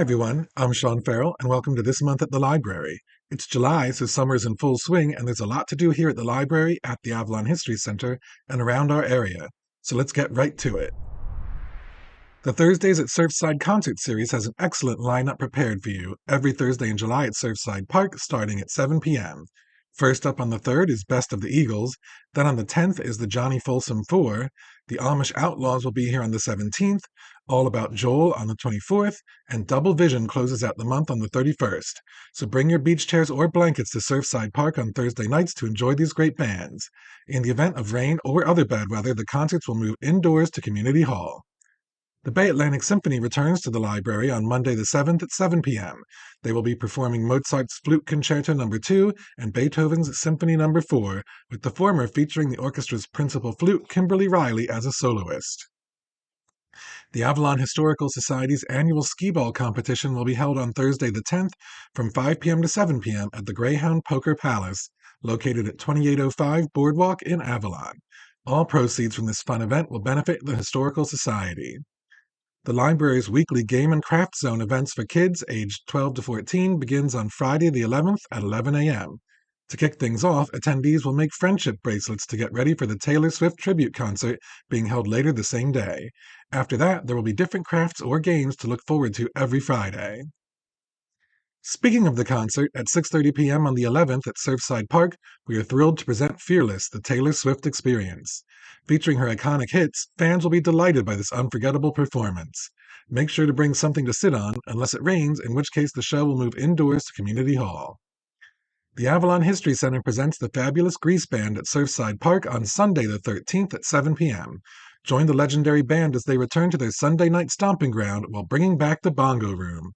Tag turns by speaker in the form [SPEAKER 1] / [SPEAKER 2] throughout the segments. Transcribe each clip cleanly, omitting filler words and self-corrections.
[SPEAKER 1] Hi everyone, I'm Sean Farrell, and welcome to This Month at the Library. It's July, so summer's in full swing, and there's a lot to do here at the library, at the Avalon History Center, and around our area. So let's get right to it. The Thursdays at Surfside concert series has an excellent lineup prepared for you every Thursday in July at Surfside Park, starting at 7 p.m. First up on the 3rd is Best of the Eagles. Then on the 10th is the Johnny Folsom Four. The Amish Outlaws will be here on the 17th. All About Joel on the 24th. And Double Vision closes out the month on the 31st. So bring your beach chairs or blankets to Surfside Park on Thursday nights to enjoy these great bands. In the event of rain or other bad weather, the concerts will move indoors to Community Hall. The Bay Atlantic Symphony returns to the library on Monday the 7th at 7 p.m. They will be performing Mozart's Flute Concerto No. 2 and Beethoven's Symphony No. 4, with the former featuring the orchestra's principal flute, Kimberly Riley, as a soloist. The Avalon Historical Society's annual skee ball competition will be held on Thursday the 10th from 5 p.m. to 7 p.m. at the Greyhound Poker Palace, located at 2805 Boardwalk in Avalon. All proceeds from this fun event will benefit the Historical Society. The library's weekly Game and Craft Zone events for kids aged 12 to 14 begins on Friday the 11th at 11 a.m. To kick things off, attendees will make friendship bracelets to get ready for the Taylor Swift tribute concert being held later the same day. After that, there will be different crafts or games to look forward to every Friday. Speaking of the concert, at 6:30 p.m. on the 11th at Surfside Park, we are thrilled to present Fearless, the Taylor Swift Experience. Featuring her iconic hits, fans will be delighted by this unforgettable performance. Make sure to bring something to sit on, unless it rains, in which case the show will move indoors to Community Hall. The Avalon History Center presents the Fabulous Grease Band at Surfside Park on Sunday the 13th at 7 p.m. Join the legendary band as they return to their Sunday night stomping ground while bringing back the Bongo Room.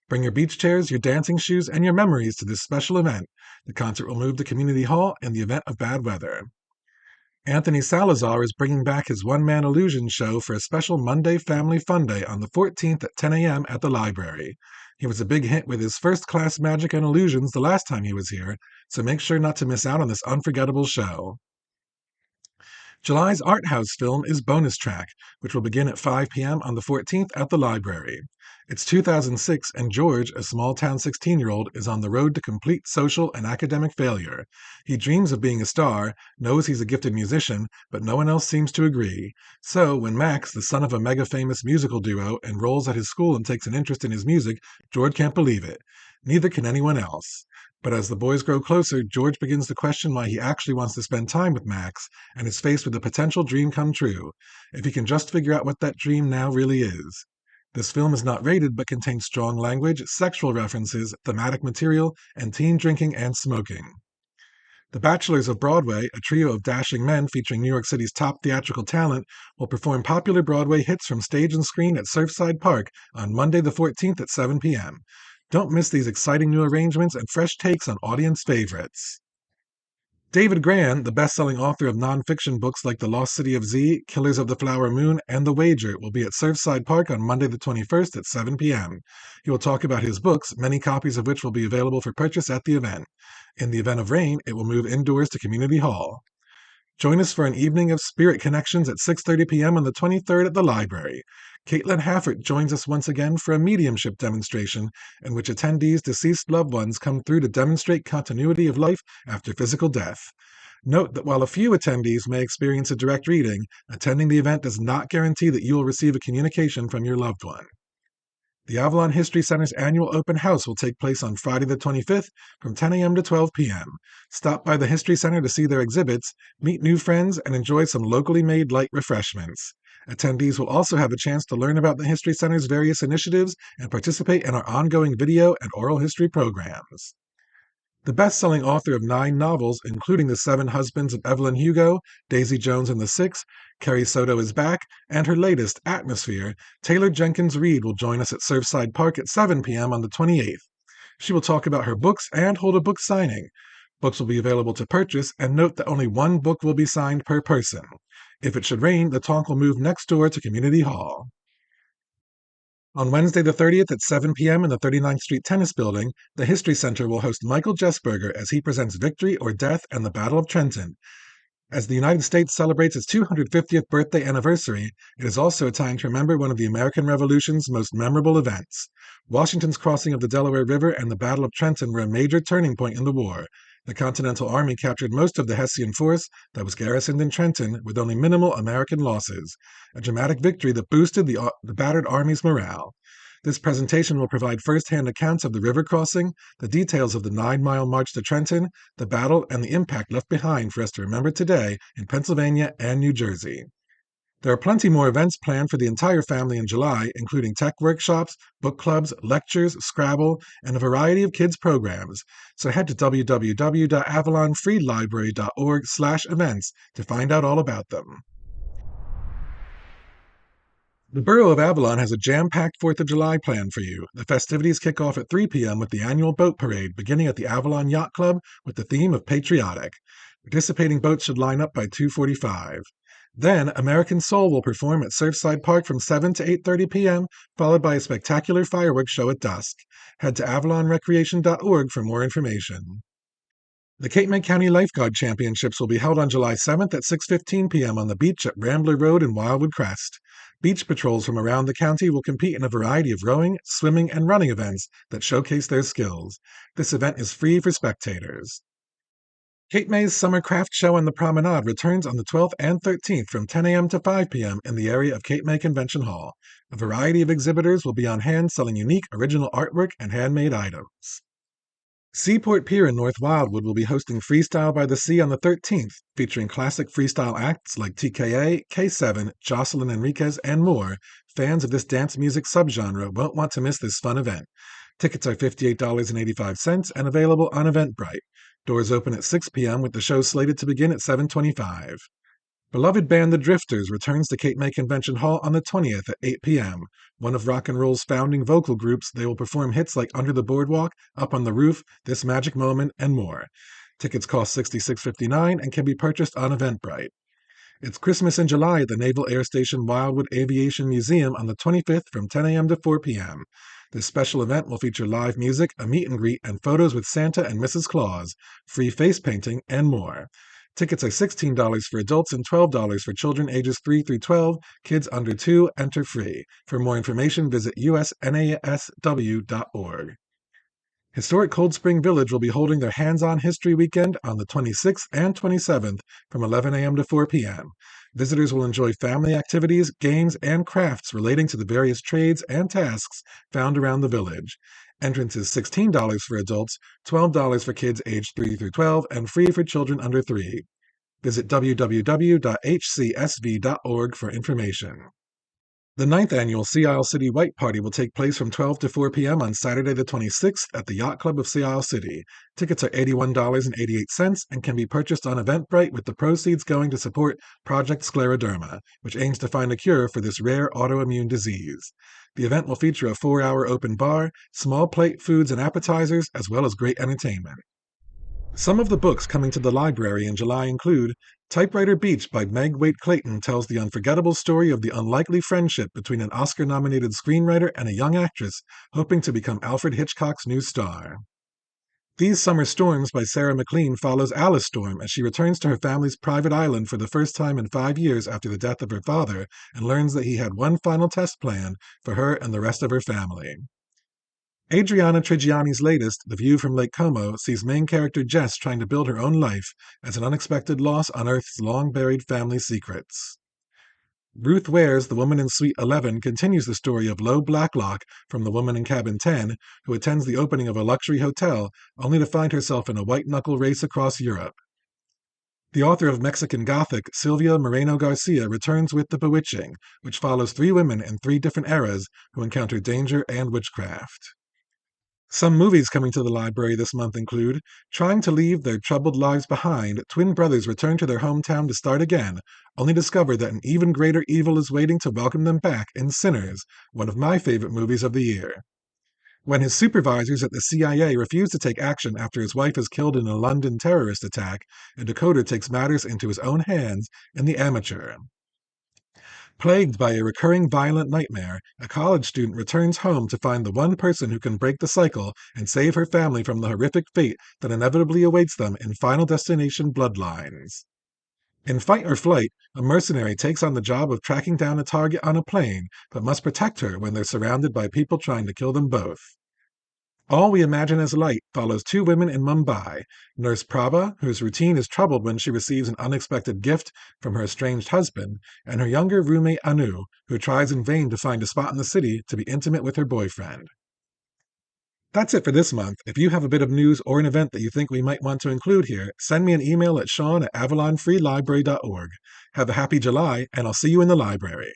[SPEAKER 1] Bring your beach chairs, your dancing shoes, and your memories to this special event. The concert will move to Community Hall in the event of bad weather. Anthony Salazar is bringing back his one-man illusion show for a special Monday Family Fun Day on the 14th at 10 a.m. at the library. He was a big hit with his first-class magic and illusions the last time he was here, so make sure not to miss out on this unforgettable show. July's art house film is Bonus Track, which will begin at 5 p.m. on the 14th at the library. It's 2006, and George, a small-town 16-year-old, is on the road to complete social and academic failure. He dreams of being a star, knows he's a gifted musician, but no one else seems to agree. So, when Max, the son of a mega-famous musical duo, enrolls at his school and takes an interest in his music, George can't believe it. Neither can anyone else. But as the boys grow closer, George begins to question why he actually wants to spend time with Max, and is faced with a potential dream come true, if he can just figure out what that dream now really is. This film is not rated but contains strong language, sexual references, thematic material, and teen drinking and smoking. The Bachelors of Broadway, a trio of dashing men featuring New York City's top theatrical talent, will perform popular Broadway hits from stage and screen at Surfside Park on Monday the 14th at 7 p.m. Don't miss these exciting new arrangements and fresh takes on audience favorites. David Grann, the best-selling author of nonfiction books like The Lost City of Z, Killers of the Flower Moon, and The Wager, will be at Surfside Park on Monday the 21st at 7 p.m. He will talk about his books, many copies of which will be available for purchase at the event. In the event of rain, it will move indoors to Community Hall. Join us for an evening of spirit connections at 6:30 p.m. on the 23rd at the library. Caitlin Haffert joins us once again for a mediumship demonstration in which attendees' deceased loved ones come through to demonstrate continuity of life after physical death. Note that while a few attendees may experience a direct reading, attending the event does not guarantee that you will receive a communication from your loved one. The Avalon History Center's annual open house will take place on Friday the 25th from 10 a.m. to 12 p.m. Stop by the History Center to see their exhibits, meet new friends, and enjoy some locally made light refreshments. Attendees will also have a chance to learn about the History Center's various initiatives and participate in our ongoing video and oral history programs. The best-selling author of 9 novels, including The 7 Husbands of Evelyn Hugo, Daisy Jones and the Six, Carrie Soto is Back, and her latest, Atmosphere, Taylor Jenkins Reid will join us at Surfside Park at 7 p.m. on the 28th. She will talk about her books and hold a book signing. Books will be available to purchase, and note that only one book will be signed per person. If it should rain, the talk will move next door to Community Hall. On Wednesday the 30th at 7 p.m. in the 39th Street Tennis Building, the History Center will host Michael Jesberger as he presents Victory or Death and the Battle of Trenton. As the United States celebrates its 250th birthday anniversary, it is also a time to remember one of the American Revolution's most memorable events. Washington's crossing of the Delaware River and the Battle of Trenton were a major turning point in the war. The Continental Army captured most of the Hessian force that was garrisoned in Trenton with only minimal American losses, a dramatic victory that boosted the battered army's morale. This presentation will provide first-hand accounts of the river crossing, the details of the 9-mile march to Trenton, the battle, and the impact left behind for us to remember today in Pennsylvania and New Jersey. There are plenty more events planned for the entire family in July, including tech workshops, book clubs, lectures, Scrabble, and a variety of kids' programs. So head to www.avalonfreelibrary.org/events to find out all about them. The Borough of Avalon has a jam-packed 4th of July planned for you. The festivities kick off at 3 p.m. with the annual boat parade, beginning at the Avalon Yacht Club with the theme of patriotic. Participating boats should line up by 2:45. Then, American Soul will perform at Surfside Park from 7 to 8:30 p.m., followed by a spectacular fireworks show at dusk. Head to avalonrecreation.org for more information. The Cape May County Lifeguard Championships will be held on July 7th at 6:15 p.m. on the beach at Rambler Road in Wildwood Crest. Beach patrols from around the county will compete in a variety of rowing, swimming, and running events that showcase their skills. This event is free for spectators. Cape May's Summer Craft Show on the Promenade returns on the 12th and 13th from 10 a.m. to 5 p.m. in the area of Cape May Convention Hall. A variety of exhibitors will be on hand selling unique original artwork and handmade items. Seaport Pier in North Wildwood will be hosting Freestyle by the Sea on the 13th, featuring classic freestyle acts like TKA, K7, Jocelyn Enriquez, and more. Fans of this dance music subgenre won't want to miss this fun event. Tickets are $58.85 and available on Eventbrite. Doors open at 6 p.m. with the show slated to begin at 7:25. Beloved band The Drifters returns to Cape May Convention Hall on the 20th at 8 p.m. One of rock and roll's founding vocal groups, they will perform hits like Under the Boardwalk, Up on the Roof, This Magic Moment, and more. Tickets cost $66.59 and can be purchased on Eventbrite. It's Christmas in July at the Naval Air Station Wildwood Aviation Museum on the 25th from 10 a.m. to 4 p.m. This special event will feature live music, a meet and greet, and photos with Santa and Mrs. Claus, free face painting, and more. Tickets are $16 for adults and $12 for children ages 3 through 12. Kids under 2 enter free. For more information, visit usnasw.org. Historic Cold Spring Village will be holding their Hands-On History Weekend on the 26th and 27th from 11 a.m. to 4 p.m. Visitors will enjoy family activities, games, and crafts relating to the various trades and tasks found around the village. Entrance is $16 for adults, $12 for kids aged 3 through 12, and free for children under 3. Visit www.hcsv.org for information. The 9th annual Sea Isle City White Party will take place from 12 to 4 p.m. on Saturday the 26th at the Yacht Club of Sea Isle City. Tickets are $81.88 and can be purchased on Eventbrite, with the proceeds going to support Project Scleroderma, which aims to find a cure for this rare autoimmune disease. The event will feature a 4-hour open bar, small plate foods and appetizers, as well as great entertainment. Some of the books coming to the library in July include Typewriter Beach by Meg Waite Clayton tells the unforgettable story of the unlikely friendship between an Oscar-nominated screenwriter and a young actress hoping to become Alfred Hitchcock's new star. These Summer Storms by Sarah McLean follows Alice Storm as she returns to her family's private island for the first time in 5 years after the death of her father and learns that he had one final test planned for her and the rest of her family. Adriana Trigiani's latest, The View from Lake Como, sees main character Jess trying to build her own life as an unexpected loss unearths long-buried family secrets. Ruth Ware's The Woman in Suite 11 continues the story of Lo Blacklock from The Woman in Cabin 10, who attends the opening of a luxury hotel only to find herself in a white-knuckle race across Europe. The author of Mexican Gothic, Silvia Moreno Garcia, returns with The Bewitching, which follows 3 women in 3 different eras who encounter danger and witchcraft. Some movies coming to the library this month include Trying to leave their troubled lives behind. Twin brothers return to their hometown to start again, only discover that an even greater evil is waiting to welcome them back in Sinners, one of my favorite movies of the year. When his supervisors at the CIA refuse to take action after his wife is killed in a London terrorist attack, a decoder takes matters into his own hands in The Amateur. Plagued by a recurring violent nightmare, a college student returns home to find the one person who can break the cycle and save her family from the horrific fate that inevitably awaits them in Final Destination Bloodlines. In Fight or Flight, a mercenary takes on the job of tracking down a target on a plane, but must protect her when they're surrounded by people trying to kill them both. All We Imagine as Light follows two women in Mumbai: Nurse Prabha, whose routine is troubled when she receives an unexpected gift from her estranged husband, and her younger roommate Anu, who tries in vain to find a spot in the city to be intimate with her boyfriend. That's it for this month. If you have a bit of news or an event that you think we might want to include here, send me an email at sean@avalonfreelibrary.org. Have a happy July, and I'll see you in the library.